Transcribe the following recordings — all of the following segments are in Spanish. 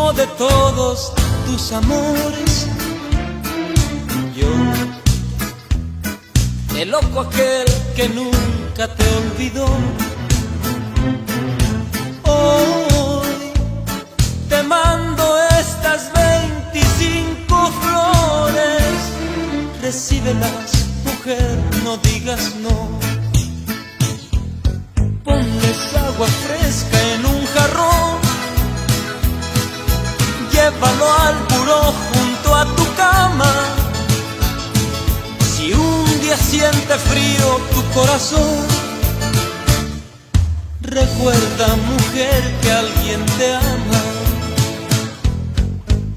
último de todos tus amores. Yo, el loco aquel que nunca te olvidó, hoy te mando estas 25 flores. Recíbelas, mujer, no digas no. Ponles agua fresca en un jarrón, llévalo al buró junto a tu cama. Si un día siente frío tu corazón, recuerda, mujer, que alguien te ama.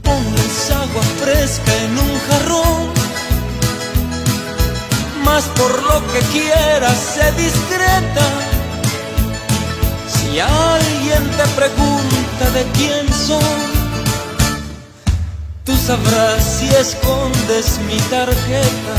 Ponles agua fresca en un jarrón, mas por lo que quieras, sé discreta. Si alguien te pregunta de quién soy, tú sabrás si escondes mi tarjeta.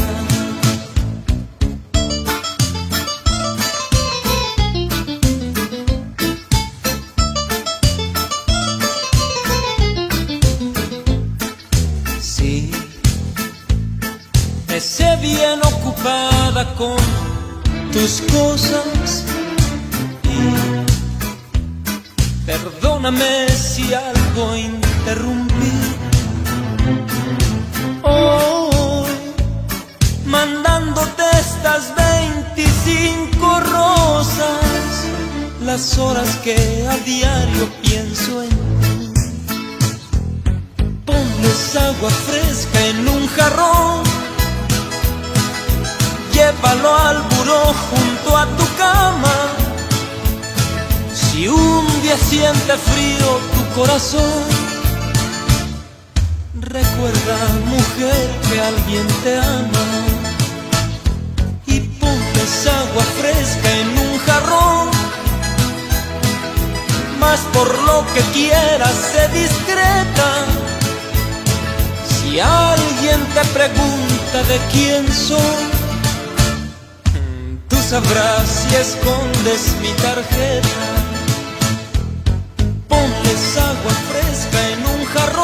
Sí, me sé bien ocupada con tus cosas. Perdóname si algo interrumpí. Hoy, mandándote estas 25 rosas, las horas que a diario pienso en ti. Ponles agua fresca en un jarrón, llévalo al buró junto a tu cama. Si un día siente frío tu corazón, recuerda, mujer, que alguien te ama. Y ponles agua fresca en un jarrón, mas por lo que quieras, sé discreta. Si alguien te pregunta de quién soy, tú sabrás si escondes mi tarjeta. Ponles agua fresca en un jarrón,